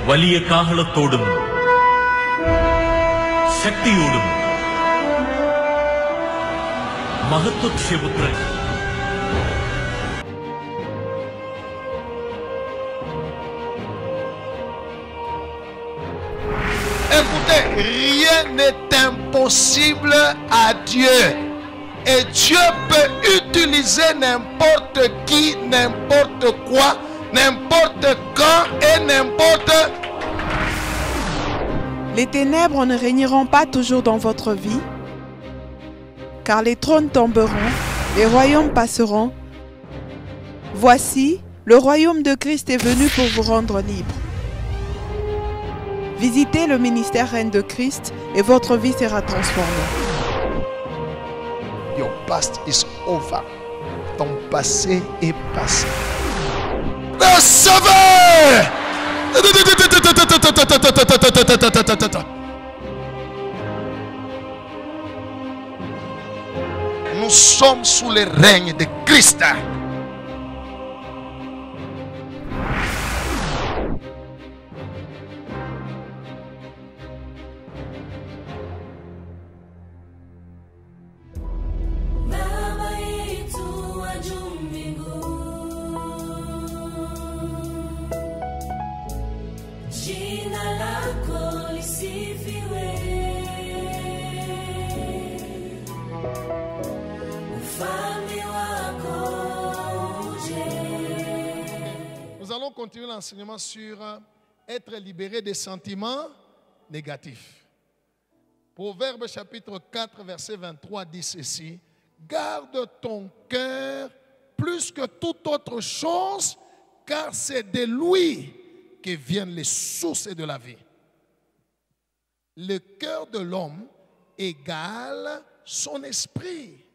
വലിയ കാഹളത്തോടും ശക്തിയോടും മഹത്വപുത്രൻ Écoutez, rien n'est impossible à Dieu. Et Dieu peut utiliser n'importe qui, n'importe quoi, n'importe quand et n'importe... Les ténèbres ne régneront pas toujours dans votre vie, car les trônes tomberont, les royaumes passeront. Voici, le royaume de Christ est venu pour vous rendre libre. Visitez le ministère Reine de Christ et votre vie sera transformée. Your past is over. Ton passé est passé. Le sauveur! Nous sommes sous le règne de Christ. Nous allons continuer l'enseignement sur être libéré des sentiments négatifs. Proverbe chapitre 4, verset 23 dit ceci: garde ton cœur plus que toute autre chose, car c'est de lui que viennent les sources de la vie. Le cœur de l'homme égale son esprit.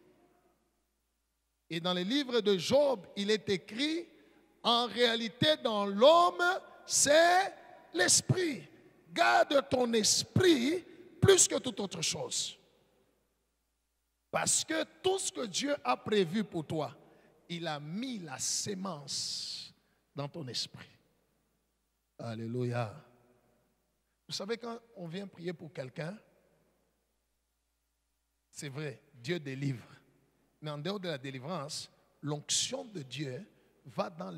Et dans le livre de Job, il est écrit: en réalité, dans l'homme, c'est l'esprit. Garde ton esprit plus que toute autre chose. Parce que tout ce que Dieu a prévu pour toi, il a mis la sémence dans ton esprit. Alléluia. Vous savez, quand on vient prier pour quelqu'un, c'est vrai, Dieu délivre. Mais en dehors de la délivrance, l'onction de Dieu va dans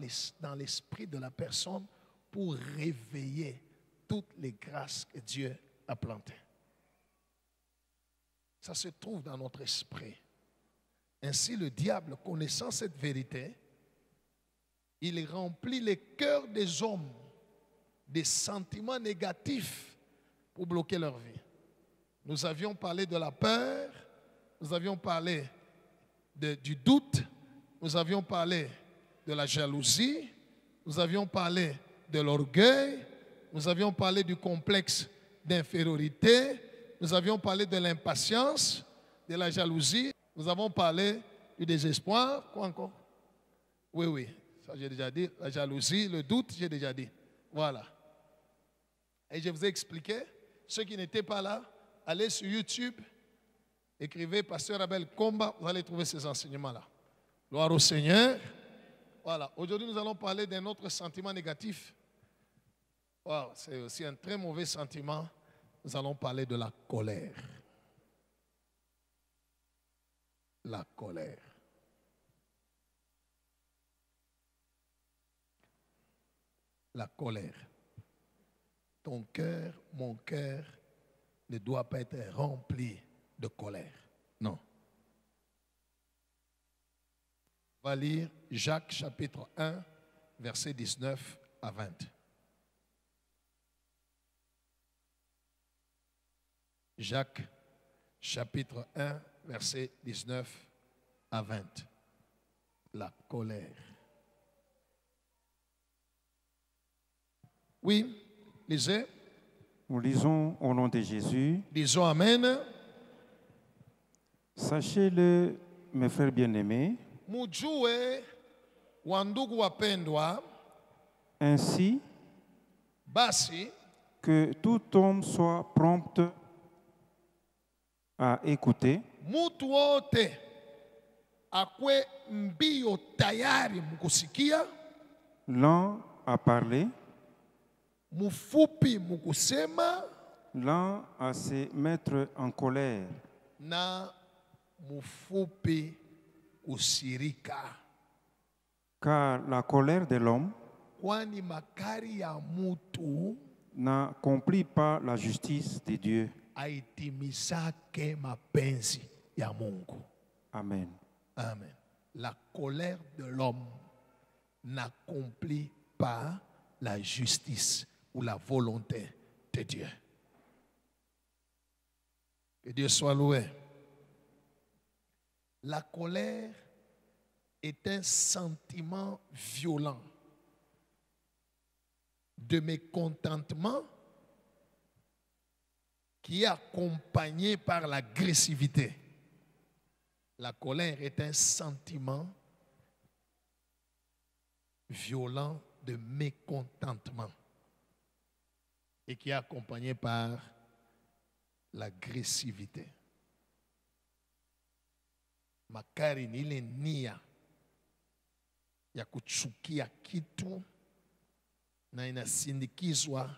l'esprit de la personne pour réveiller toutes les grâces que Dieu a plantées. Ça se trouve dans notre esprit. Ainsi, le diable, connaissant cette vérité, il remplit les cœurs des hommes des sentiments négatifs pour bloquer leur vie. Nous avions parlé de la peur, nous avions parlé du doute, nous avions parlé de la jalousie, nous avions parlé de l'orgueil, nous avions parlé du complexe d'infériorité, nous avions parlé de l'impatience, de la jalousie, nous avons parlé du désespoir. Quoi encore? Oui, ça j'ai déjà dit. La jalousie, le doute, j'ai déjà dit. Voilà. Et je vous ai expliqué. Ceux qui n'étaient pas là, allez sur YouTube, écrivez Pasteur Abel Comba, vous allez trouver ces enseignements-là. Gloire au Seigneur. Voilà. Aujourd'hui, nous allons parler d'un autre sentiment négatif. Wow, c'est aussi un très mauvais sentiment. Nous allons parler de la colère. La colère. La colère. Ton cœur, mon cœur, ne doit pas être rempli de colère. Non. On va lire Jacques chapitre 1, versets 19 à 20. Jacques chapitre 1, versets 19 à 20. La colère. Oui, lisez. Nous lisons au nom de Jésus. Disons Amen. Sachez-le, mes frères bien-aimés, Mujue wandugu wapendwa, ainsi basi que tout homme soit prompt à écouter, mutu wote akwe mbio tayari mkusikia, lent à parler, mufupi mukusema l'un à se mettre en colère, na mufupi kusirika. car la colère de l'homme Kwani makari ya mutu n'accomplit pas la justice de Dieu. aitimizake mapenzi ya Mungu. Amen. Amen. La colère de l'homme n'accomplit pas la justice ou la volonté de Dieu. Que Dieu soit loué. La colère est un sentiment violent de mécontentement qui est accompagné par l'agressivité. La colère est un sentiment violent de mécontentement et qui est accompagné par l'agressivité. Makari ni ile nia ya kuchukia kitu na inasindikizwa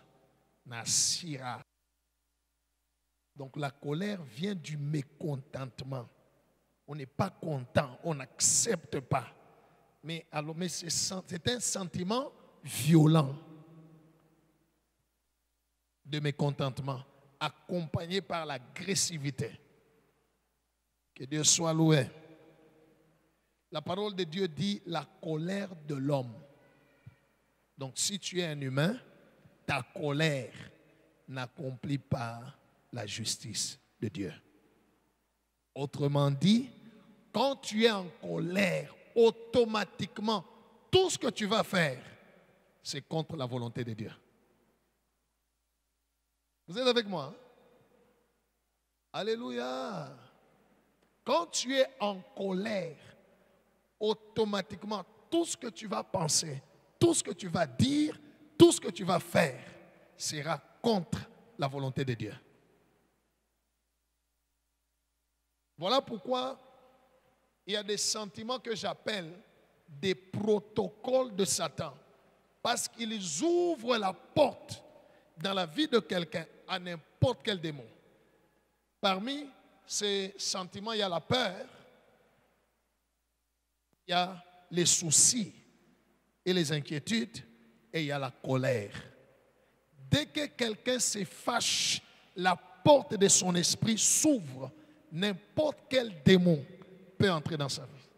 na hasira. Donc la colère vient du mécontentement. On n'est pas content, on n'accepte pas. Mais c'est un sentiment violent de mécontentement, accompagné par l'agressivité. Que Dieu soit loué. La parole de Dieu dit la colère de l'homme. Donc si tu es un humain, ta colère n'accomplit pas la justice de Dieu. Autrement dit, quand tu es en colère, automatiquement, tout ce que tu vas faire, c'est contre la volonté de Dieu. Vous êtes avec moi? Hein? Alléluia. Quand tu es en colère, automatiquement, tout ce que tu vas penser, tout ce que tu vas dire, tout ce que tu vas faire sera contre la volonté de Dieu. Voilà pourquoi il y a des sentiments que j'appelle des protocoles de Satan. Parce qu'ils ouvrent la porte dans la vie de quelqu'un à n'importe quel démon. Parmi ces sentiments, il y a la peur, il y a les soucis et les inquiétudes, et il y a la colère. Dès que quelqu'un se fâche, la porte de son esprit s'ouvre. N'importe quel démon peut entrer dans sa vie.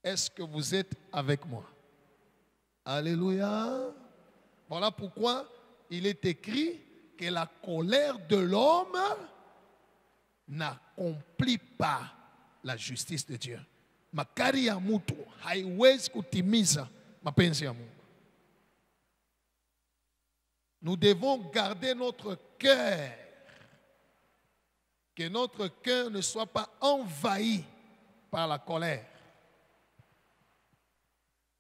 Est-ce que vous êtes avec moi? Alléluia. Voilà pourquoi il est écrit que la colère de l'homme n'accomplit pas la justice de Dieu. Makari ya mtu haiwezi kutimiza mapenzi ya Mungu. Nous devons garder notre cœur, que notre cœur ne soit pas envahi par la colère.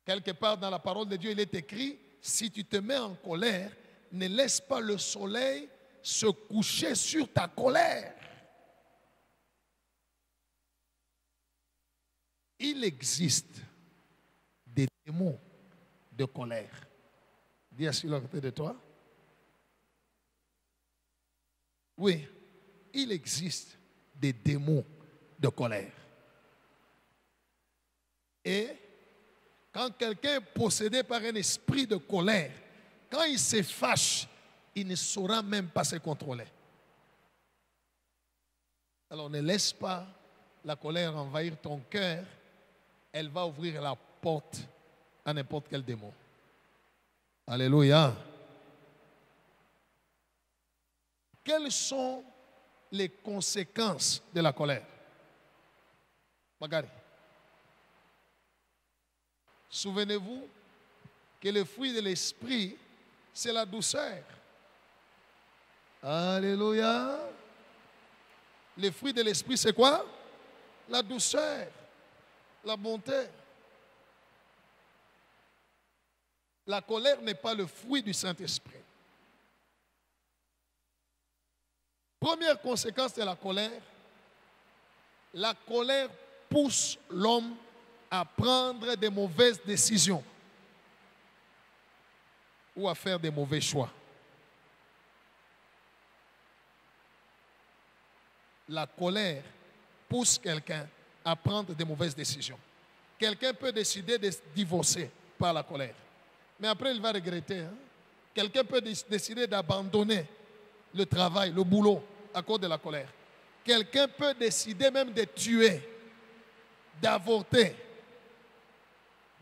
Quelque part dans la parole de Dieu, il est écrit, si tu te mets en colère, ne laisse pas le soleil se coucher sur ta colère. Il existe des démons de colère. Dis à celui à côté de toi. Oui, il existe des démons de colère. Et quand quelqu'un est possédé par un esprit de colère, quand il se fâche, il ne saura même pas se contrôler. Alors ne laisse pas la colère envahir ton cœur. Elle va ouvrir la porte à n'importe quel démon. Alléluia. Quelles sont les conséquences de la colère? Magari. Souvenez-vous que le fruit de l'esprit, c'est la douceur. Alléluia. Le fruit de l'esprit, c'est quoi? La douceur, la bonté. La colère n'est pas le fruit du Saint-Esprit. Première conséquence de la colère pousse l'homme à prendre des mauvaises décisions. ou à faire des mauvais choix. La colère pousse quelqu'un à prendre des mauvaises décisions. Quelqu'un peut décider de divorcer par la colère. Mais après, il va regretter. Quelqu'un peut décider d'abandonner le travail, le boulot, à cause de la colère. Quelqu'un peut décider même de tuer, d'avorter,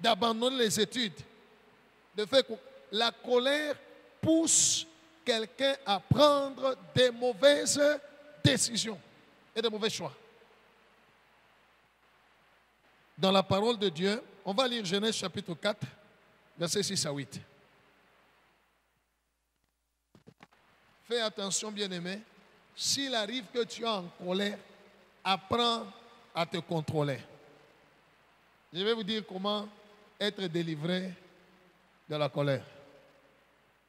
d'abandonner les études. De fait que la colère pousse quelqu'un à prendre des mauvaises décisions et de mauvais choix. Dans la parole de Dieu, on va lire Genèse chapitre 4, versets 6 à 8. Fais attention, bien-aimé. S'il arrive que tu es en colère, apprends à te contrôler. Je vais vous dire comment être délivré de la colère.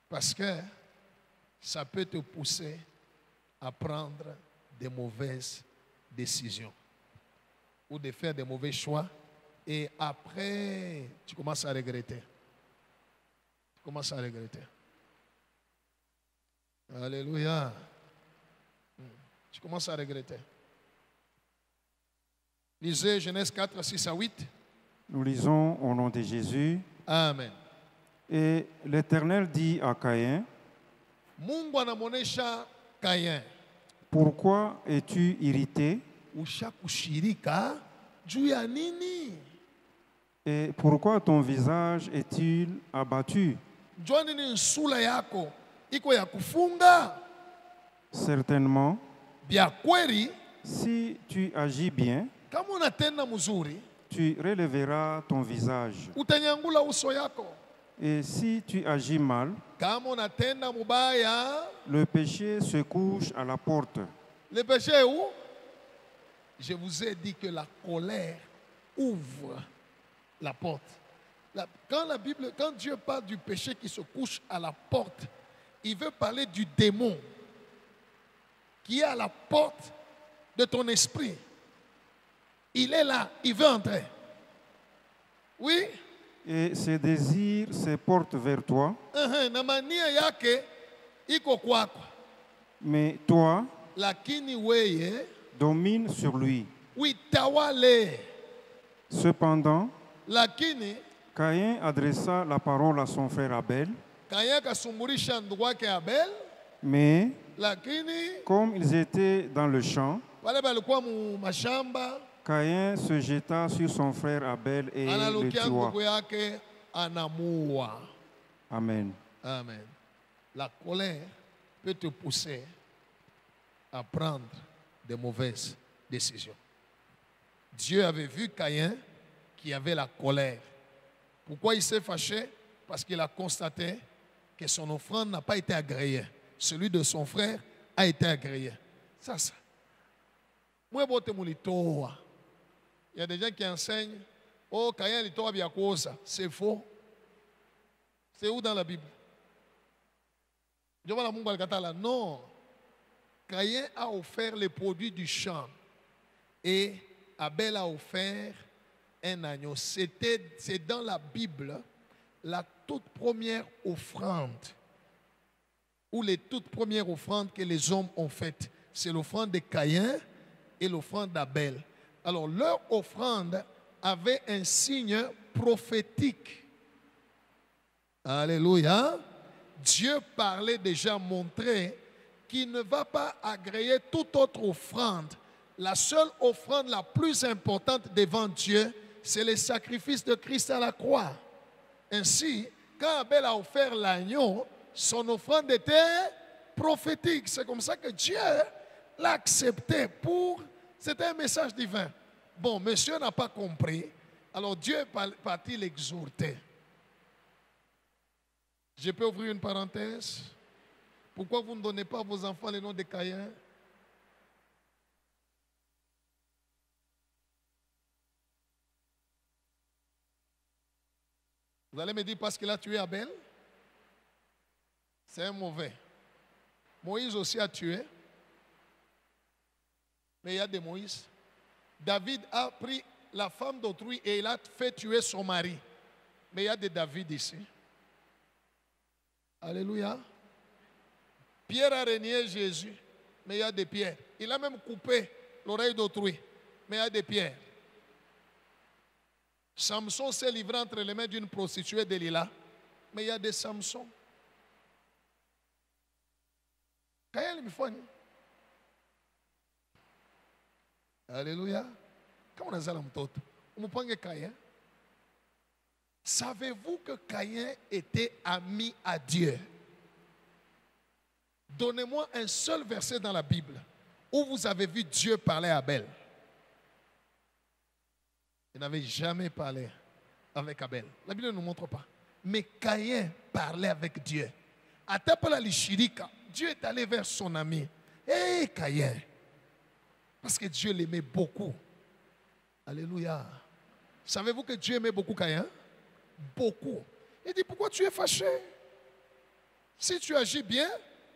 Parce que ça peut te pousser à prendre des mauvaises décisions ou de faire des mauvais choix. Et après, tu commences à regretter. Tu commences à regretter. Alléluia. Tu commences à regretter. Lisez Genèse 4, 6 à 8. Nous lisons au nom de Jésus. Amen. Et l'Éternel dit à Caïn, Mungu anamuonesha Kain, pourquoi es-tu irrité ushakushirika juu ya nini? et pourquoi ton visage est-il abattu? Jua nini nsula yako iko ya kufunga? Certainement, Bya kweli, si tu agis bien, kama unatenda mzuri, tu relèveras ton visage. utanyangula uso yako. Et si tu agis mal, Kama unatenda mubaya, le péché se couche à la porte. le péché est où? Je vous ai dit que la colère ouvre la porte. Quand Dieu parle du péché qui se couche à la porte, il veut parler du démon qui est à la porte de ton esprit. Il est là, il veut entrer. Oui? Et ses désirs se portent vers toi, Na mania yake iko kwako. mais toi, Lakini weye domine sur lui. uitawale. Cependant, Lakini Caïn adressa la parole à son frère Abel, Kain kasumburisha ndugu wake Abel, mais lakini comme ils étaient dans le champ, wale balikuwa mu mashamba, Caïn se jeta sur son frère Abel et le analukia tua. ndugu yake anamuua. Amen. Amen. La colère peut te pousser à prendre de mauvaises décisions. Dieu avait vu Caïn qui avait la colère. Pourquoi il s'est fâché? Parce qu'il a constaté que son offrande n'a pas été agréée. Celui de son frère a été agréé. Ça. Moi, il y a des gens qui enseignent, oh, Caïn litoa bya kuoza. C'est faux. C'est où dans la Bible? Non. Caïn a offert les produits du champ et Abel a offert un agneau. C'est dans la Bible la toute première offrande ou les toutes premières offrandes que les hommes ont faites. C'est l'offrande de Caïn et l'offrande d'Abel. Alors leur offrande avait un signe prophétique. Alléluia. Dieu parlait déjà, montré qu'il ne va pas agréer toute autre offrande. La seule offrande la plus importante devant Dieu, c'est le sacrifice de Christ à la croix. Ainsi, quand Abel a offert l'agneau, son offrande était prophétique. C'est comme ça que Dieu l'a accepté c'était un message divin. Bon, monsieur n'a pas compris. Alors Dieu est parti l'exhorter. Je peux ouvrir une parenthèse? Pourquoi vous ne donnez pas à vos enfants le nom de Caïn? Vous allez me dire parce qu'il a tué Abel? C'est un mauvais. Moïse aussi a tué. Mais il y a des Moïse. David a pris la femme d'autrui et il a fait tuer son mari. Mais il y a des David ici. Alléluia. Pierre a renié Jésus, mais il y a des pierres. Il a même coupé l'oreille d'autrui, mais il y a des pierres. Samson s'est livré entre les mains d'une prostituée Delilah, mais il y a des Samson. Alléluia. Comment on a ça Caïn? Savez-vous que Caïn était ami à Dieu? Donnez-moi un seul verset dans la Bible où vous avez vu Dieu parler à Abel. Il n'avait jamais parlé avec Abel. La Bible ne nous montre pas. Mais Caïn parlait avec Dieu. À Tapala Lishirika, Dieu est allé vers son ami. Hé Caïn. Parce que Dieu l'aimait beaucoup. Alléluia. Savez-vous que Dieu aimait beaucoup Caïn? Beaucoup. Il dit, pourquoi tu es fâché? Si tu agis bien,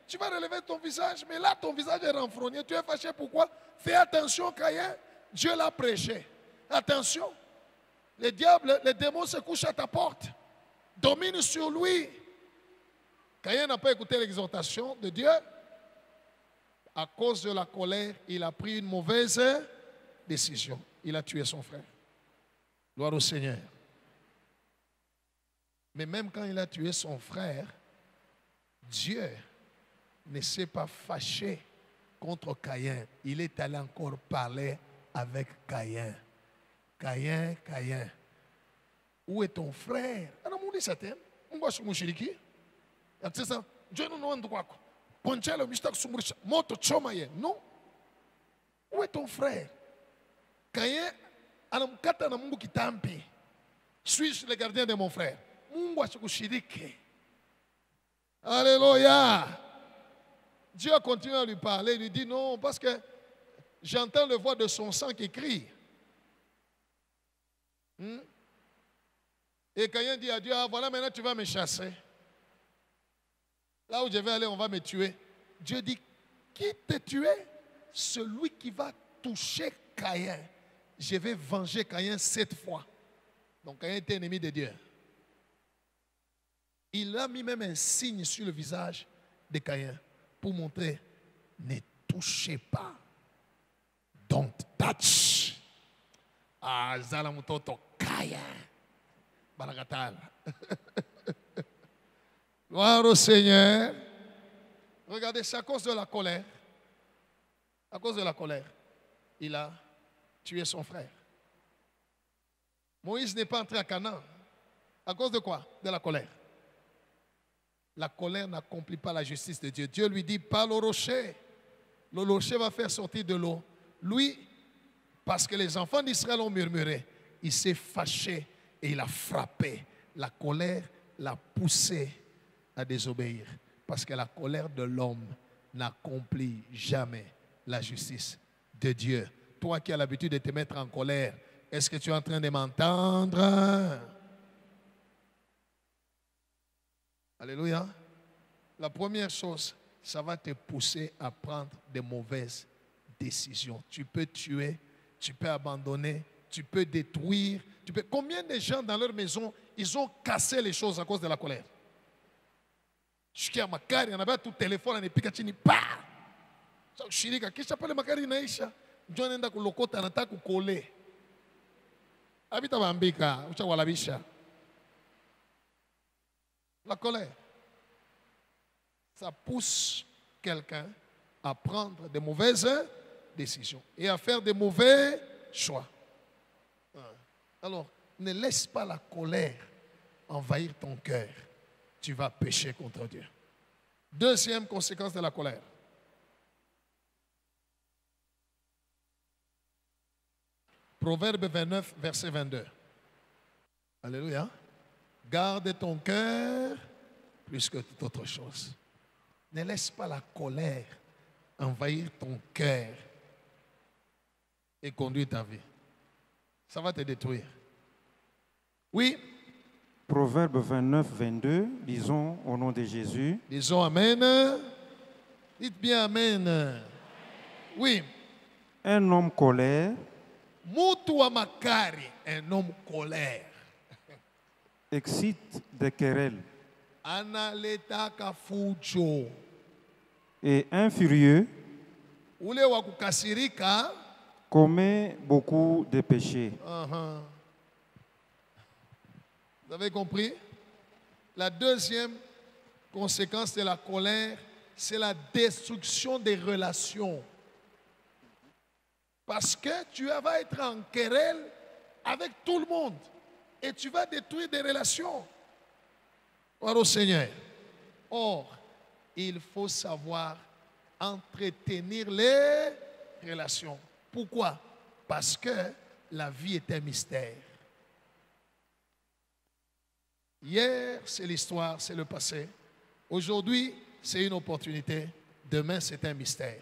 tu vas relever ton visage. Mais là, ton visage est renfrogné. Tu es fâché, pourquoi? Fais attention, Caïn. Dieu l'a prêché. Attention. Les diables, les démons se couchent à ta porte. Domine sur lui. Caïn n'a pas écouté l'exhortation de Dieu. À cause de la colère, il a pris une mauvaise décision. Il a tué son frère. Gloire au Seigneur. Mais même quand il a tué son frère, Dieu ne s'est pas fâché contre Caïn. Il est allé encore parler avec Caïn. Caïn, Caïn, où est ton frère? Alors, on dit ça, on va sur mon chiriki. C'est ça. Dieu nous demande quoi? Non. Où est ton frère? Caïn, anamkata na Mungu kitampi. Suis-je le gardien de mon frère? Mungu ashikushiriki. Alléluia. Dieu a continué à lui parler. Il lui dit non, parce que j'entends le voix de son sang qui crie. Et Caïn dit à Dieu, ah, voilà, maintenant tu vas me chasser. Là où je vais aller, on va me tuer. Dieu dit, qui te tuer? Celui qui va toucher Caïn. Je vais venger Caïn 7 fois. Donc Caïn était ennemi de Dieu. Il a mis même un signe sur le visage de Caïn pour montrer, ne touchez pas. Don't touch. Ah, Zalamutoto Caïn. Baragatal. Gloire au Seigneur. Regardez, c'est à cause de la colère. À cause de la colère, il a tué son frère. Moïse n'est pas entré à Canaan. À cause de quoi? De la colère. La colère n'accomplit pas la justice de Dieu. Dieu lui dit, parle au rocher. Le rocher va faire sortir de l'eau. Lui, parce que les enfants d'Israël ont murmuré, il s'est fâché et il a frappé. La colère l'a poussé à désobéir. Parce que la colère de l'homme n'accomplit jamais la justice de Dieu. Toi qui as l'habitude de te mettre en colère, est-ce que tu es en train de m'entendre? Alléluia. La première chose, ça va te pousser à prendre de mauvaises décisions. Tu peux tuer, tu peux abandonner, tu peux détruire. Combien de gens dans leur maison, ils ont cassé les choses à cause de la colère? Shikia makari, anabia tu telefone anipika chini pa. Shirika kisha pale makari inaisha. Njoo nenda kulokota anataka kukole. Habita bambika, ucha walabisha. La colère, ça pousse quelqu'un à prendre de mauvaises décisions et à faire de mauvais choix. Alors, ne laisse pas la colère envahir ton cœur. Tu vas pécher contre Dieu. Deuxième conséquence de la colère. Proverbe 29, verset 22. Alléluia. Garde ton cœur plus que toute autre chose. Ne laisse pas la colère envahir ton cœur et conduire ta vie. Ça va te détruire. Oui. Proverbe 29, 22, lisons au nom de Jésus. Disons Amen. Dites bien Amen. Oui. Un homme colère Mutu wa makari, un homme colère, excite des querelles. analetaka fujo. Et un furieux Ule wa kukasirika. commet beaucoup de péchés. Vous avez compris? La deuxième conséquence de la colère, c'est la destruction des relations. Parce que tu vas être en querelle avec tout le monde et tu vas détruire des relations. Gloire au Seigneur. Or, il faut savoir entretenir les relations. Pourquoi? Parce que la vie est un mystère. Hier, c'est l'histoire, c'est le passé. Aujourd'hui, c'est une opportunité. Demain, c'est un mystère.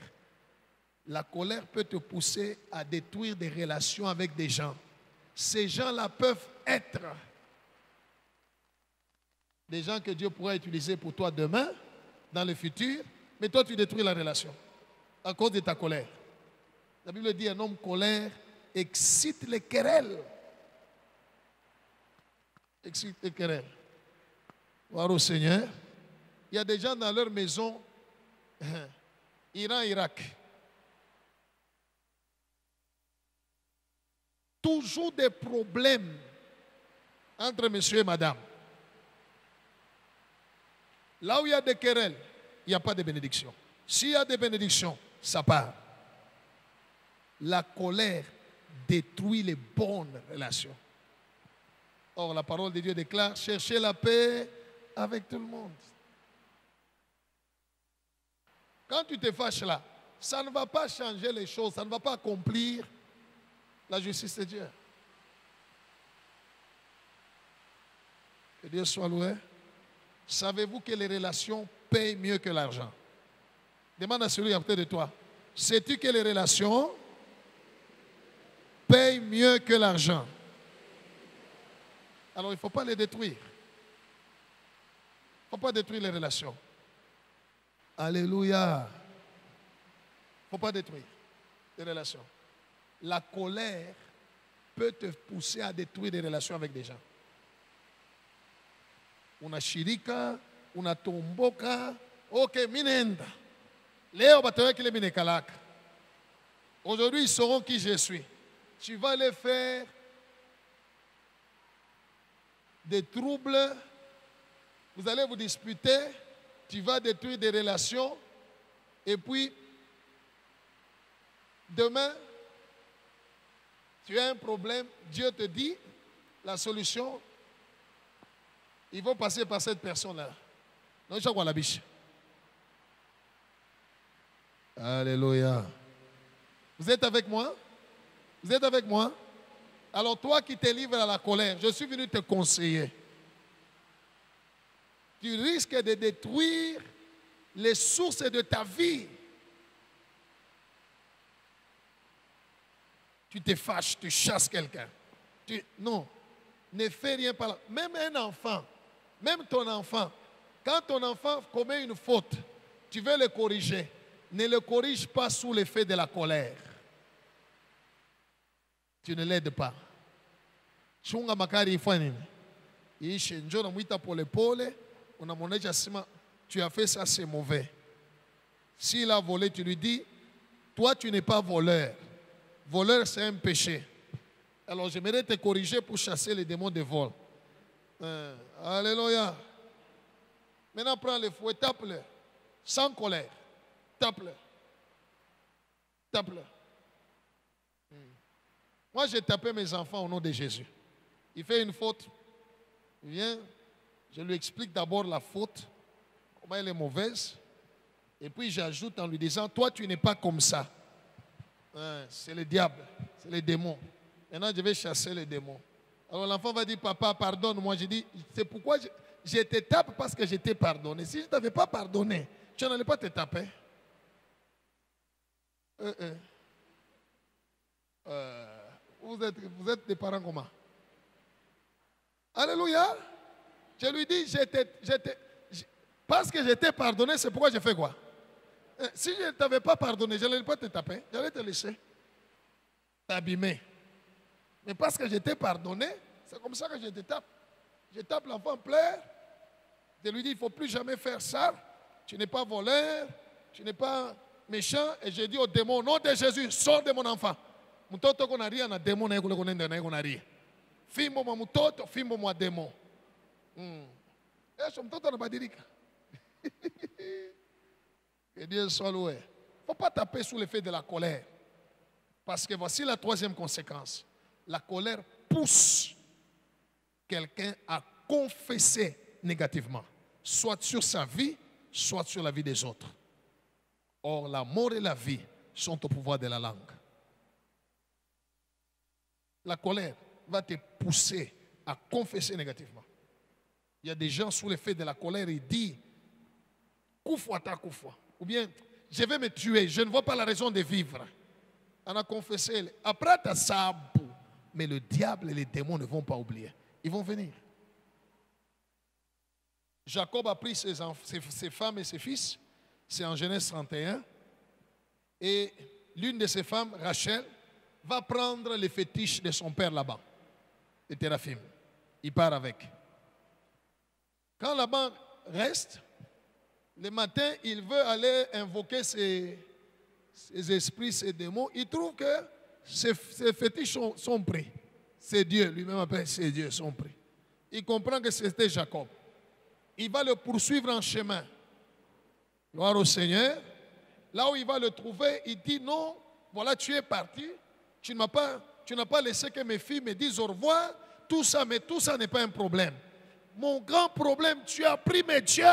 La colère peut te pousser à détruire des relations avec des gens. Ces gens-là peuvent être des gens que Dieu pourra utiliser pour toi demain, dans le futur, mais toi, tu détruis la relation à cause de ta colère. La Bible dit un homme colère excite les querelles. Excite les querelles. Voir au Seigneur. Il y a des gens dans leur maison, Iran, Irak. Toujours des problèmes entre monsieur et madame. Là où il y a des querelles, il n'y a pas de bénédiction. S'il y a des bénédictions, ça part. La colère détruit les bonnes relations. Or, la parole de Dieu déclare, cherchez la paix avec tout le monde. Quand tu te fâches là, ça ne va pas changer les choses, ça ne va pas accomplir la justice de Dieu. Que Dieu soit loué. Savez-vous que les relations payent mieux que l'argent? Demande à celui à côté de toi. Sais-tu que les relations payent mieux que l'argent? Alors il ne faut pas les détruire. Il ne faut pas détruire les relations. Alléluia. Il ne faut pas détruire les relations. La colère peut te pousser à détruire des relations avec des gens. Unashirika, unatomboka, ok, minenda. Leo bataweki le minekalaka. Aujourd'hui, ils sauront qui je suis. Tu vas les faire des troubles. Vous allez vous disputer. Tu vas détruire des relations. Et puis, demain, tu as un problème. Dieu te dit la solution. Ils vont passer par cette personne-là. Non, je vois la biche. Alléluia. Vous êtes avec moi? Vous êtes avec moi? Alors toi qui te livres à la colère, je suis venu te conseiller. Tu risques de détruire les sources de ta vie. Tu te fâches, tu chasses quelqu'un. Non, ne fais rien par là. Même un enfant, même ton enfant, quand ton enfant commet une faute, tu veux le corriger. Ne le corrige pas sous l'effet de la colère. Tu ne l'aides pas. Chunga makari ifanye. Ishe njoo namuita pole pole, unamwonesha sema tu as fait ça, c'est mauvais. S'il a volé, tu lui dis, toi tu n'es pas voleur. Voleur, c'est un péché. Alors j'aimerais te corriger pour chasser les démons de vol. Alléluia. Maintenant prends le fouet, tape-le. Sans colère. Tape-le. Tape-le. Moi, j'ai tapé mes enfants au nom de Jésus. Il fait une faute. Il vient. Je lui explique d'abord la faute, comment elle est mauvaise. Et puis j'ajoute en lui disant, toi, tu n'es pas comme ça. C'est le diable, c'est les démons. Maintenant, je vais chasser les démons. Alors l'enfant va dire, papa, pardonne-moi. Je dis, c'est pourquoi je te tape parce que je t'ai pardonné. Si je ne t'avais pas pardonné, tu n'allais pas te taper. Vous êtes des parents comment? Alléluia. Je lui dis, parce que je t'ai pardonné, c'est pourquoi j'ai fait quoi? Si je ne t'avais pas pardonné, je n'allais pas te taper, j'allais te laisser t'abîmer. Mais parce que je t'ai pardonné, c'est comme ça que je te tape. Je tape, l'enfant pleure, de lui dire, il ne faut plus jamais faire ça. Tu n'es pas voleur, tu n'es pas méchant. Et j'ai dit au démon, au nom de Jésus, sors de mon enfant. Mtoto qu'on a ria na démon na yekule konende na yekuna ria. Fimbo mwa mtoto, fimbo mwa démon. Eso mtoto anabadilika. Que Dieu soit loué. Il ne faut pas taper sous l'effet de la colère. Parce que voici la troisième conséquence. La colère pousse quelqu'un à confesser négativement, soit sur sa vie, soit sur la vie des autres. Or, la mort et la vie sont au pouvoir de la langue. La colère va te pousser à confesser négativement. Il y a des gens sous l'effet de la colère, ils disent Koufwa ta koufwa. Ou bien, je vais me tuer, je ne vois pas la raison de vivre. On a confessé. Après, tu as sabou. Mais le diable et les démons ne vont pas oublier. Ils vont venir. Jacob a pris ses femmes et ses fils. C'est en Genèse 31. Et l'une de ses femmes, Rachel, va prendre les fétiches de son père Laban, de Téraphim. Il part avec. Quand Laban reste, le matin, il veut aller invoquer ses esprits, ses démons. Il trouve que ces fétiches sont pris. C'est Dieu, lui-même appelle ces dieux, sont pris. Il comprend que c'était Jacob. Il va le poursuivre en chemin. Gloire au Seigneur. Là où il va le trouver, il dit non, voilà, tu es parti. Tu n'as pas laissé que mes filles me disent au revoir. Tout ça, mais tout ça n'est pas un problème. Mon grand problème, tu as pris mes dieux.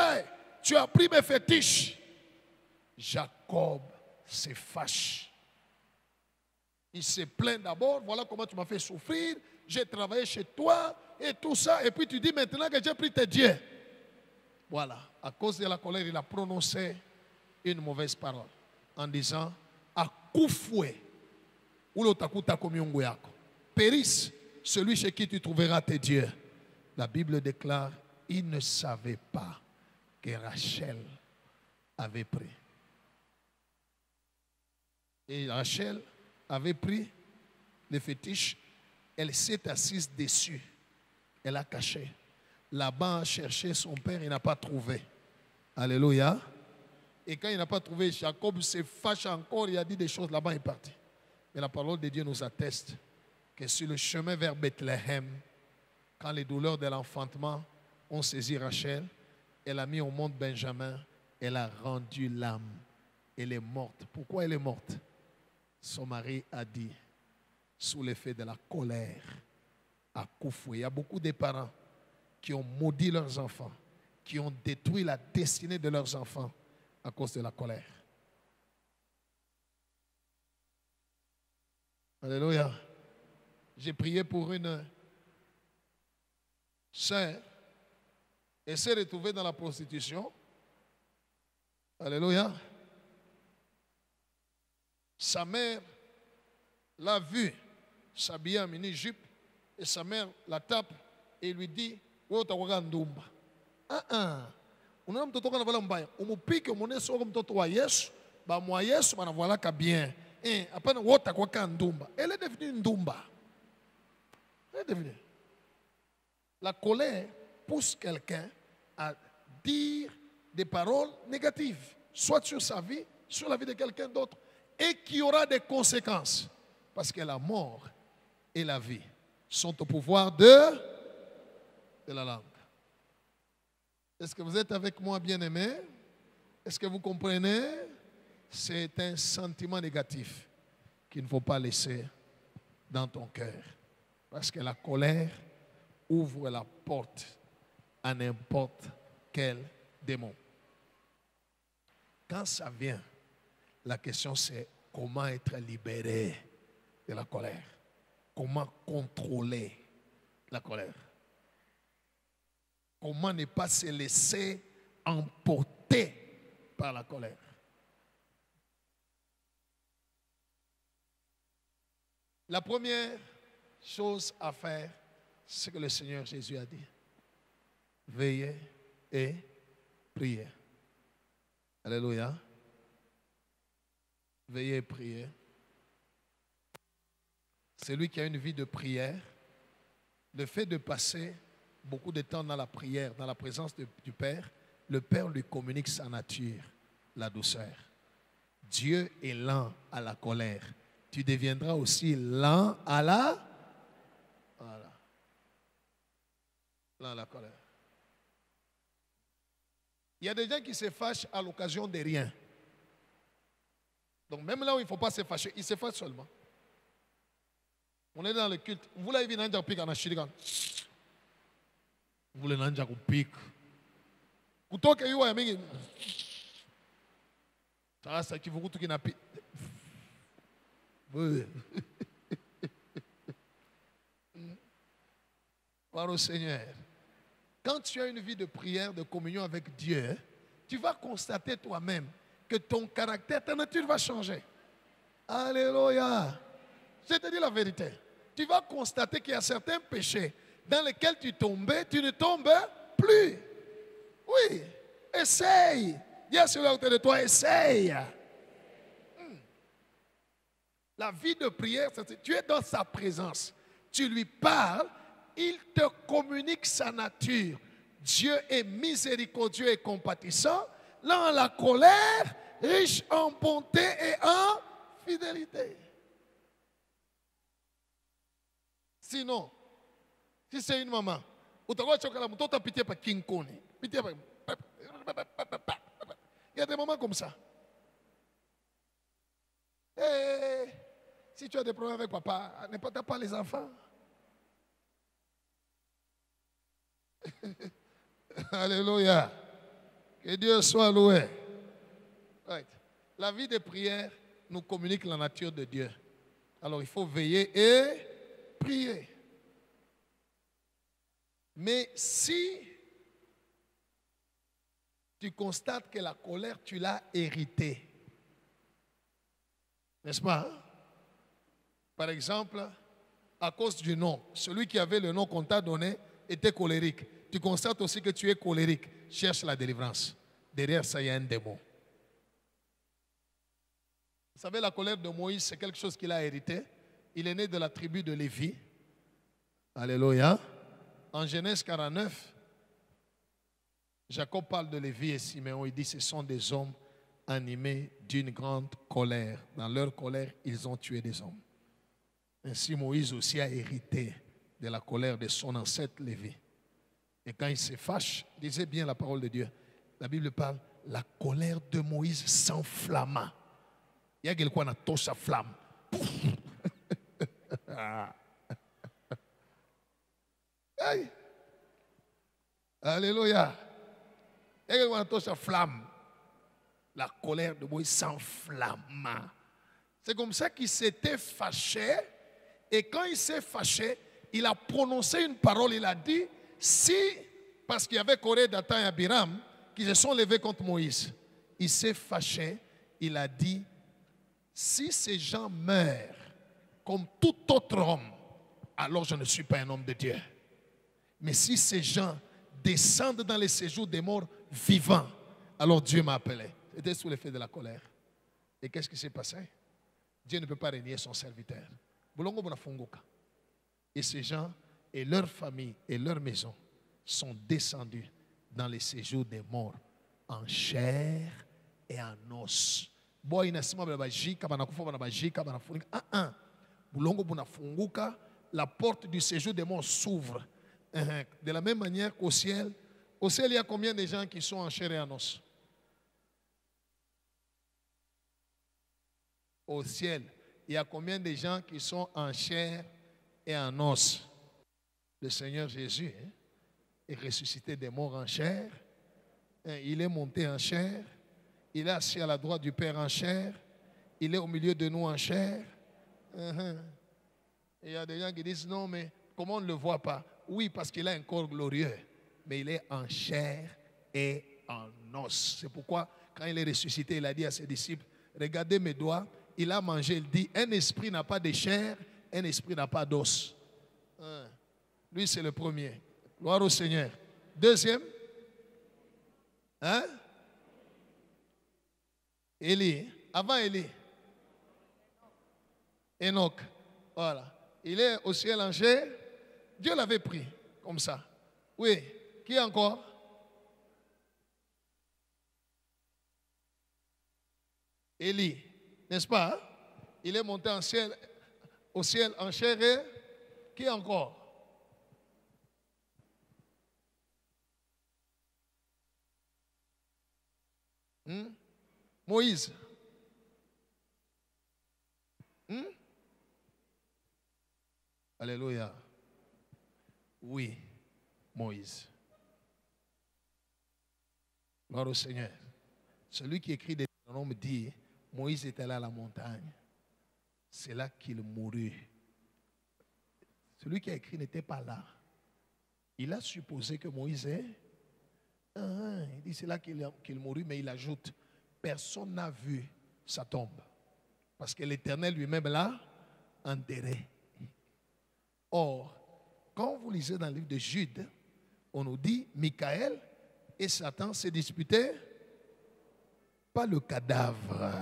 Tu as pris mes fétiches. Jacob se fâche. Il se plaint d'abord. Voilà comment tu m'as fait souffrir. J'ai travaillé chez toi et tout ça. Et puis tu dis maintenant que j'ai pris tes dieux. Voilà. À cause de la colère, il a prononcé une mauvaise parole en disant Akoufoué ou l'otakuta komyongo yako. Périsse celui chez qui tu trouveras tes dieux. La Bible déclare il ne savait pas que Rachel avait pris. Et Rachel avait pris les fétiches. Elle s'est assise dessus. Elle a caché. Laban a cherché son père, il n'a pas trouvé. Alléluia. Et quand il n'a pas trouvé, Jacob se fâche encore, il a dit des choses, Laban est parti. Mais la parole de Dieu nous atteste que sur le chemin vers Bethléem, quand les douleurs de l'enfantement ont saisi Rachel, elle a mis au monde Benjamin, elle a rendu l'âme. Elle est morte. Pourquoi elle est morte? Son mari a dit, sous l'effet de la colère, à Koufoué. Il y a beaucoup de parents qui ont maudit leurs enfants, qui ont détruit la destinée de leurs enfants à cause de la colère. Alléluia. J'ai prié pour une sœur. Elle s'est retrouvée dans la prostitution. Alléluia. Sa mère l'a vue s'habiller en mini-jupe et sa mère la tape et lui dit wewe utakuwa ndumba. Unaona mtoto kana vala mbaya umupike umone soko mtoto wa Yesu ba mwa Yesu banavalaka bien hapana wewe utakuwa ndumba. Elle est devenue ndumba. Elle est devenue. La colère pousse quelqu'un à dire des paroles négatives, soit sur sa vie, sur la vie de quelqu'un d'autre, et qui aura des conséquences. Parce que la mort et la vie sont au pouvoir de la langue. Est-ce que vous êtes avec moi, bien-aimés? Est-ce que vous comprenez? C'est un sentiment négatif qu'il ne faut pas laisser dans ton cœur. Parce que la colère ouvre la porte à n'importe quel démon. Quand ça vient, la question c'est comment être libéré de la colère. Comment contrôler la colère. Comment ne pas se laisser emporter par la colère. La première chose à faire, c'est ce que le Seigneur Jésus a dit. Veillez et priez. Alléluia. Veillez et priez. Celui qui a une vie de prière, le fait de passer beaucoup de temps dans la prière, dans la présence du Père, le Père lui communique sa nature, la douceur. Dieu est lent à la colère. Tu deviendras aussi lent à la... Voilà. Lent à la colère. Il y a des gens qui se fâchent à l'occasion de rien. Donc même là où il ne faut pas se fâcher, ils se fâchent seulement. On est dans le culte. Vous l'avez vu dans le pic en Achirigan. Vous l'avez vu dans le pic. Kutoka hiyo ya mingi. Sasa kivukutu kinapi. Par au Seigneur. Quand tu as une vie de prière, de communion avec Dieu, tu vas constater toi-même que ton caractère, ta nature va changer. Alléluia. Je te dis la vérité. Tu vas constater qu'il y a certains péchés dans lesquels tu tombais, tu ne tombes plus. Oui, essaye. Dis à celui à côté de toi, essaye. La vie de prière, tu es dans sa présence. Tu lui parles, il te communique sa nature. Dieu est miséricordieux et compatissant, lent à la colère, riche en bonté et en fidélité. Sinon, si c'est une maman, il y a des moments comme ça. Et si tu as des problèmes avec papa, ne t'as pas les enfants. Alléluia. Que Dieu soit loué. Right. La vie de prière nous communique la nature de Dieu. Alors il faut veiller et prier. Mais si tu constates que la colère, tu l'as héritée, n'est-ce pas? Hein? Par exemple, à cause du nom, celui qui avait le nom qu'on t'a donné était colérique. Tu constates aussi que tu es colérique. Cherche la délivrance. Derrière ça, il y a un démon. Vous savez, la colère de Moïse, c'est quelque chose qu'il a hérité. Il est né de la tribu de Lévi. Alléluia. En Genèse 49, Jacob parle de Lévi et Siméon. Il dit ce sont des hommes animés d'une grande colère. Dans leur colère, ils ont tué des hommes. Ainsi, Moïse aussi a hérité de la colère de son ancêtre Lévi. Et quand il se fâche, lisez bien la parole de Dieu. La Bible parle, la colère de Moïse s'enflamma. Il y a quelqu'un qui a touché sa flamme. Hey. Alléluia. Il y a quelqu'un qui a touché sa flamme. La colère de Moïse s'enflamma. C'est comme ça qu'il s'était fâché. Et quand il s'est fâché, il a prononcé une parole. Il a dit, si, parce qu'il y avait Corée, Dathan et Abiram qui se sont levés contre Moïse, il s'est fâché. Il a dit, si ces gens meurent comme tout autre homme, alors je ne suis pas un homme de Dieu. Mais si ces gens descendent dans les séjours des morts vivants, alors Dieu m'a appelé. C'était sous l'effet de la colère. Et qu'est-ce qui s'est passé? Dieu ne peut pas régner son serviteur. Et ces gens et leurs familles et leurs maisons sont descendus dans les séjours des morts en chair et en os. La porte du séjour des morts s'ouvre. De la même manière qu'au ciel, il y a combien de gens qui sont en chair et en os? Au ciel, il y a combien de gens qui sont en chair et en os? Le Seigneur Jésus est ressuscité des morts en chair. Il est monté en chair. Il est assis à la droite du Père en chair. Il est au milieu de nous en chair. Il y a des gens qui disent non, mais comment on ne le voit pas? Oui, parce qu'il a un corps glorieux. Mais il est en chair et en os. C'est pourquoi, quand il est ressuscité, il a dit à ses disciples, regardez mes doigts. Il a mangé, il dit, un esprit n'a pas de chair, un esprit n'a pas d'os. Lui, c'est le premier. Gloire au Seigneur. Deuxième. Élie. Avant Élie. Enoch. Voilà. Il est au ciel en chair. Dieu l'avait pris comme ça. Oui. Qui encore? Élie. N'est-ce pas? Hein? Il est monté au ciel en chair et... Qui encore? Moïse. Alléluia. Oui, Moïse. Gloire au Seigneur. Celui qui écrit des noms me dit, Moïse était là à la montagne. C'est là qu'il mourut. Celui qui a écrit n'était pas là. Il a supposé que Moïse est... il dit c'est là qu'il mourut, mais il ajoute, personne n'a vu sa tombe. Parce que l'Éternel lui-même l'a enterré. Or, quand vous lisez dans le livre de Jude, on nous dit, Michael et Satan se disputaient pas le cadavre.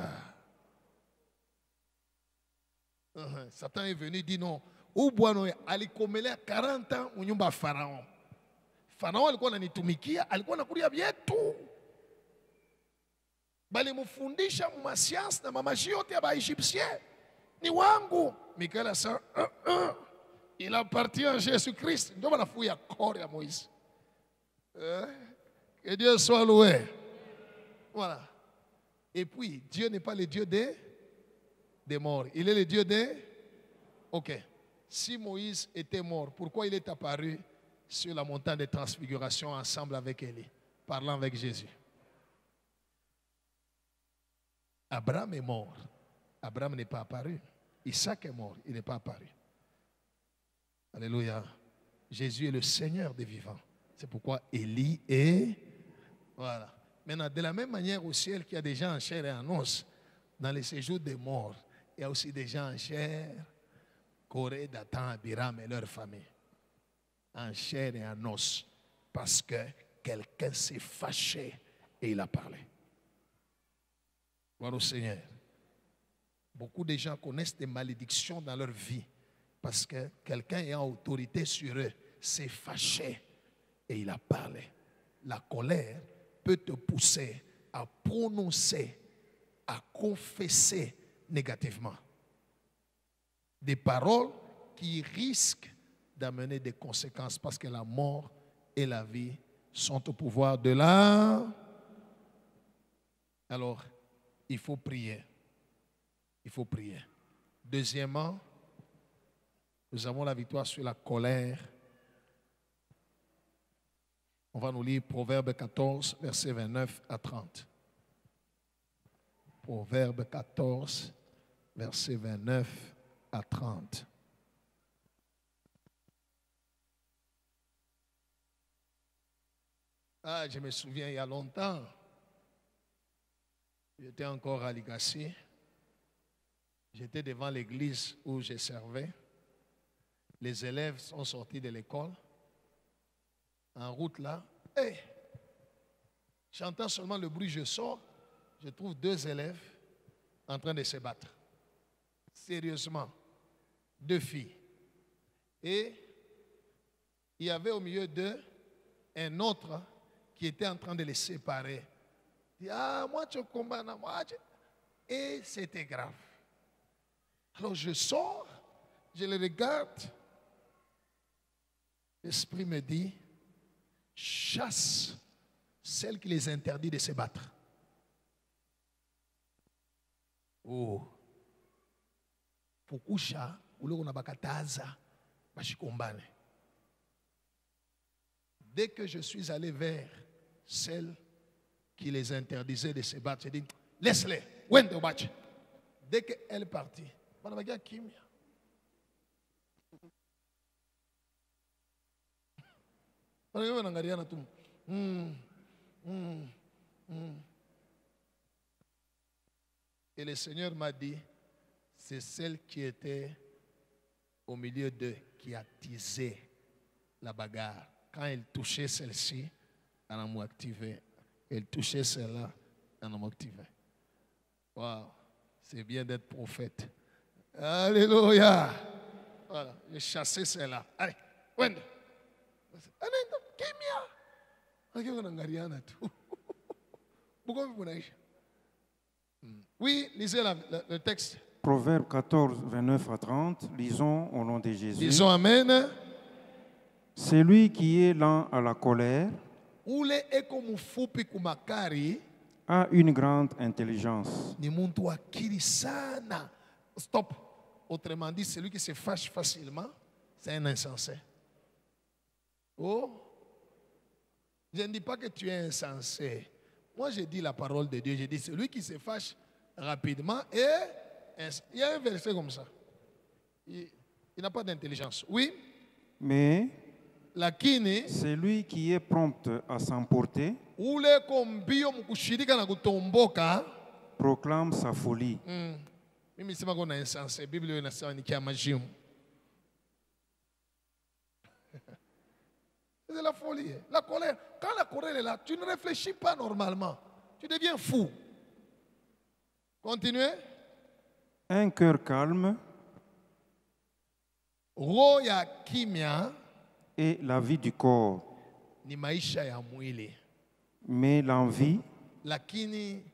Satan est venu dire non. Ou bwana alikomele 40 ans unyumba Pharaon. Pharaon alikuwa ananitumikia, alikuwa anakulia vyetu. Bali mufundisha masiansi na mamaji yote ya Baegyptien ni wangu. Michael asa il appartient à Jésus-Christ. Ndio wanafuya kore ya Moïse. Que Dieu soit loué. Voilà. Et puis, Dieu n'est pas le Dieu des morts. Il est le Dieu des... Ok. Si Moïse était mort, pourquoi il est apparu sur la montagne de transfiguration ensemble avec Élie, parlant avec Jésus? Abraham est mort. Abraham n'est pas apparu. Isaac est mort. Il n'est pas apparu. Alléluia. Jésus est le Seigneur des vivants. C'est pourquoi Élie est... Voilà. Maintenant, de la même manière au ciel qu'il y a des gens en chair et en os, dans les séjours des morts, il y a aussi des gens en chair, Corée, Dathan, Abiram et leur famille. En chair et en os. Parce que quelqu'un s'est fâché et il a parlé. Gloire au Seigneur. Beaucoup de gens connaissent des malédictions dans leur vie parce que quelqu'un ayant autorité sur eux s'est fâché et il a parlé. La colère peut te pousser à prononcer, à confesser négativement des paroles qui risquent d'amener des conséquences parce que la mort et la vie sont au pouvoir de la... Alors, il faut prier. Il faut prier. Deuxièmement, nous avons la victoire sur la colère. On va nous lire Proverbe 14, versets 29 à 30. Proverbe 14, versets 29 à 30. Ah, je me souviens, il y a longtemps, j'étais encore à Ligassi. J'étais devant l'église où je servais. Les élèves sont sortis de l'école. En route là, j'entends seulement le bruit, je sors, je trouve 2 élèves en train de se battre. Sérieusement, 2 filles. Et il y avait au milieu d'eux un autre qui était en train de les séparer. Il dit, ah, moi tu combats, moi. Et c'était grave. Alors je sors, je les regarde. L'esprit me dit, chasse celle qui les interdit de se battre. Oh. Fukusha, ule unabakataza, bashikombane. Dès que je suis allé vers celle qui les interdisait de se battre, j'ai dit, laisse-les, wende batch. Dès qu'elle est partie, banabagia kimia. Et le Seigneur m'a dit, c'est celle qui était au milieu d'eux qui a teasé la bagarre. Quand elle touchait celle-ci, elle a activé. Elle touchait celle-là, elle a activé. Waouh, c'est bien d'être prophète. Alléluia. Voilà, j'ai chassé celle-là. Allez, wende. Oui, lisez le texte. Proverbe 14, 29 à 30, lisons au nom de Jésus. Disons Amen. Celui qui est lent à la colère Ule eko mfupi kumakari a une grande intelligence. ni muntu akili sana. Stop. Autrement dit, celui qui se fâche facilement, c'est un insensé. Oh, je ne dis pas que tu es insensé. Moi, je dis la parole de Dieu. Je dis celui qui se fâche rapidement et il y a un verset comme ça. Il n'a pas d'intelligence. Oui, Mais lakini celui qui est prompt à s'emporter ule kombio mkushirika na kutomboka. proclame sa folie. Mimi sema kuna insensé. Biblia inasema ni kia majimu. C'est la folie, la colère. Quand la colère est là, tu ne réfléchis pas normalement. Tu deviens fou. Continuez. Un cœur calme Roho ya kimya est la vie du corps, ni maisha ya mwili. mais l'envie Lakini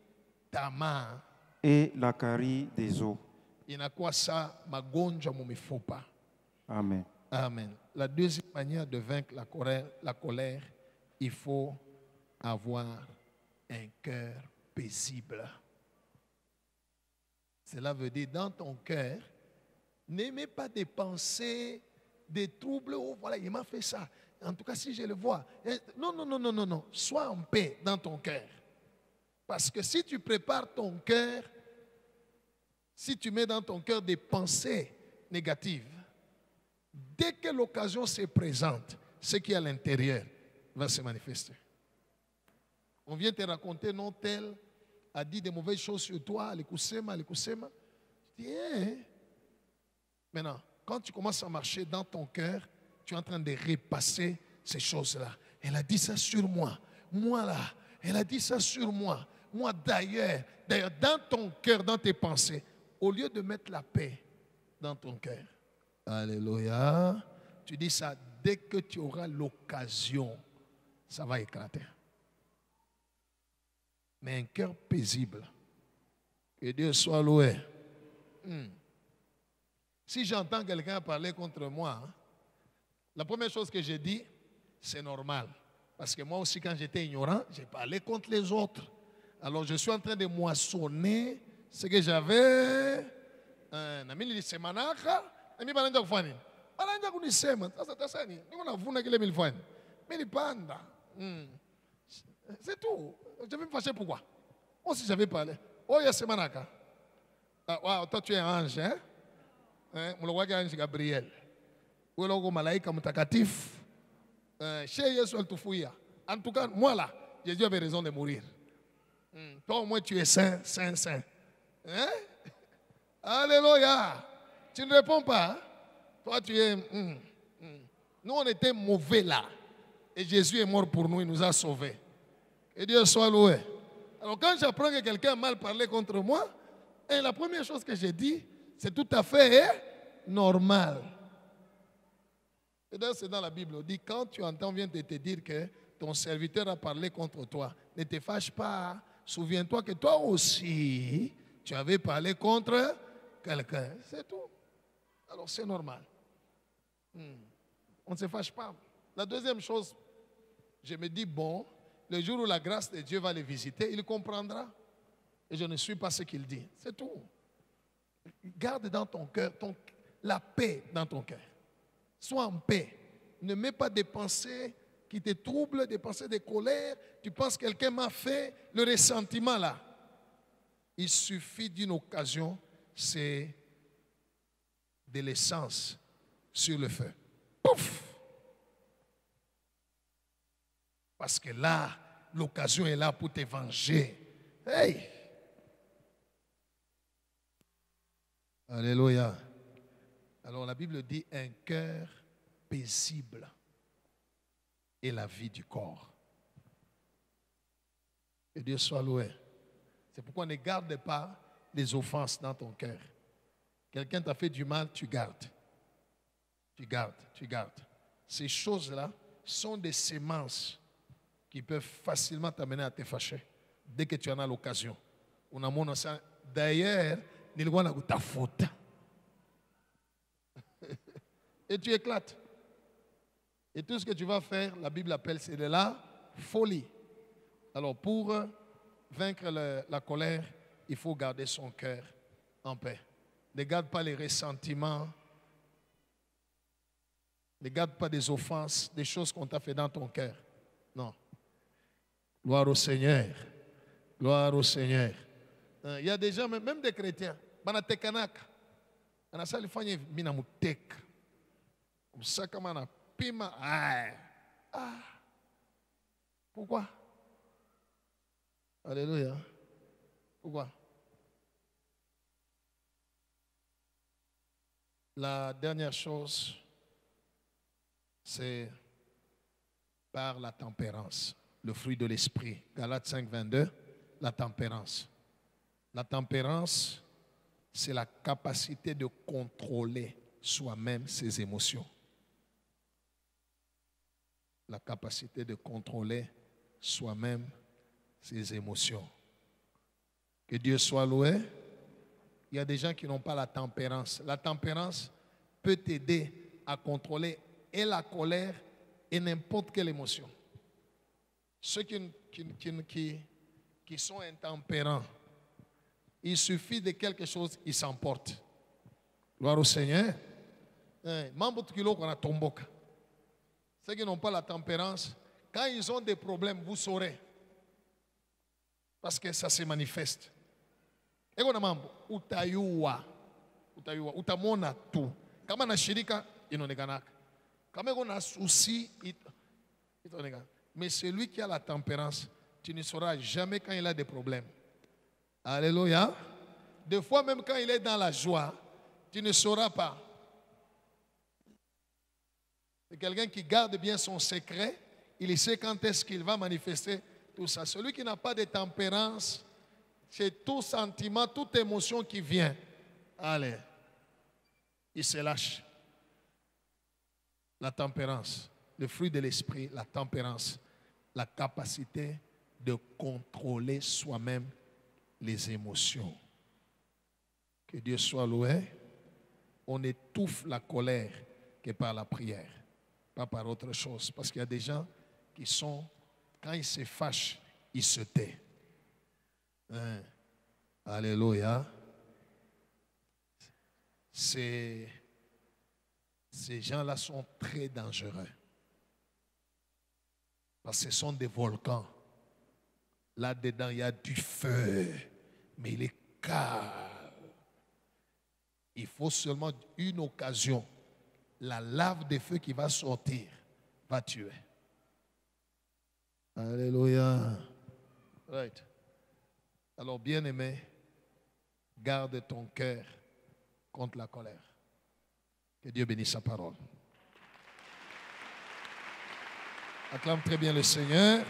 tamaa est la carie des os. inakuwa sa magonjwa mu mifupa. Amen. Amen. La deuxième manière de vaincre la colère, il faut avoir un cœur paisible. Cela veut dire, dans ton cœur, n'aimez pas des pensées, des troubles. Oh, voilà, il m'a fait ça. En tout cas, si je le vois. Non, non, non, non, non, non. Sois en paix dans ton cœur. Parce que si tu prépares ton cœur, si tu mets dans ton cœur des pensées négatives, dès que l'occasion se présente, ce qui est à l'intérieur va se manifester. On vient te raconter, non, tel a dit des mauvaises choses sur toi, les kusema. Tu dis, Maintenant, quand tu commences à marcher dans ton cœur, tu es en train de repasser ces choses-là. Elle a dit ça sur moi. Moi là, elle a dit ça sur moi. Moi d'ailleurs, dans ton cœur, dans tes pensées, au lieu de mettre la paix dans ton cœur. Alléluia. Tu dis ça dès que tu auras l'occasion, ça va éclater. Mais un cœur paisible. Que Dieu soit loué. Si j'entends quelqu'un parler contre moi, la première chose que j'ai dit, c'est normal. Parce que moi aussi, quand j'étais ignorant, j'ai parlé contre les autres. Alors je suis en train de moissonner ce que j'avais. Nami nilisemanaka, nami bananja kufanya. Bananja kunisema, sasa tasani, niko navuna kile milifanya. Milipanda. C'est tout. Je vais me fâcher pourquoi? Moi aussi j'avais parlé. Oh, il y a semanaka. Ah, wow, toi tu es un ange, hein? Mulowake ange Gabriel. Wewe uko malaika mtakatifu. Chez Yesu alitufuia. En tout cas, moi là, Jésus avait raison de mourir. Toi au moins tu es saint. Hein? Alléluia. Tu ne réponds pas. Hein? Toi tu es... Nous on était mauvais là. Et Jésus est mort pour nous, il nous a sauvés. Que Dieu soit loué. Alors quand j'apprends que quelqu'un a mal parlé contre moi, et la première chose que j'ai dit, c'est tout à fait normal. Et d'ailleurs, c'est dans la Bible, on dit, quand tu entends, vient de te dire que ton serviteur a parlé contre toi, ne te fâche pas. Souviens-toi que toi aussi, tu avais parlé contre quelqu'un. C'est tout. Alors, c'est normal. On ne se fâche pas. La deuxième chose, je me dis, bon, le jour où la grâce de Dieu va les visiter, il comprendra. Et je ne suis pas ce qu'il dit. C'est tout. Garde dans ton cœur la paix dans ton cœur. Sois en paix. Ne mets pas des pensées qui te troublent, des pensées de colère. Tu penses que quelqu'un m'a fait le ressentiment là. Il suffit d'une occasion, c'est de l'essence sur le feu. Pouf! Parce que là, l'occasion est là pour te venger. Hey! Alléluia. Alors la Bible dit un cœur paisible est la vie du corps. Que Dieu soit loué. C'est pourquoi ne garde pas les offenses dans ton cœur. Quelqu'un t'a fait du mal, tu gardes. Tu gardes. Ces choses-là, sont des semences qui peuvent facilement t'amener à te fâcher dès que tu en as l'occasion. D'ailleurs, ta faute. Et tu éclates. Et tout ce que tu vas faire, la Bible appelle, c'est de la folie. Alors pour vaincre la colère, il faut garder son cœur en paix. Ne garde pas les ressentiments. Ne garde pas des offenses, des choses qu'on t'a fait dans ton cœur. Non. Gloire au Seigneur. Gloire au Seigneur. Il y a des gens, même des chrétiens, banatekanak. Anasali fanye minamutek. Comme ça, comme on a pima. Pourquoi? Alléluia. Pourquoi? La dernière chose, c'est par la tempérance, le fruit de l'esprit. Galates 5, 22, la tempérance. La tempérance, c'est la capacité de contrôler soi-même ses émotions. La capacité de contrôler soi-même ses émotions. Que Dieu soit loué. Il y a des gens qui n'ont pas la tempérance. La tempérance peut t'aider à contrôler et la colère et n'importe quelle émotion. Ceux qui sont intempérants, il suffit de quelque chose, ils s'emportent. Gloire au Seigneur. Ceux qui n'ont pas la tempérance, quand ils ont des problèmes, vous saurez. Parce que ça se manifeste. Ego na mambo utayua utamona tu kama na shirika inaonekanaka kama ego na souci itaonekana. Mais celui qui a la tempérance, tu ne sauras jamais quand il a des problèmes. Alléluia. Des fois même quand il est dans la joie, tu ne sauras pas. C'est quelqu'un qui garde bien son secret, il sait quand est-ce qu'il va manifester tout ça. Celui qui n'a pas de tempérance, c'est tout sentiment, toute émotion qui vient. Allez, il se lâche. La tempérance, le fruit de l'esprit, la tempérance, la capacité de contrôler soi-même les émotions. Que Dieu soit loué. On étouffe la colère que par la prière, pas par autre chose. Parce qu'il y a des gens qui sont, quand ils se fâchent, ils se taisent. Alléluia. Ces gens-là sont très dangereux. Parce que ce sont des volcans. Là-dedans, il y a du feu. Mais il est calme. Il faut seulement une occasion. La lave de feu qui va sortir va tuer. Alléluia. Right. Alors, bien-aimé, garde ton cœur contre la colère. Que Dieu bénisse sa parole. Acclame très bien le Seigneur.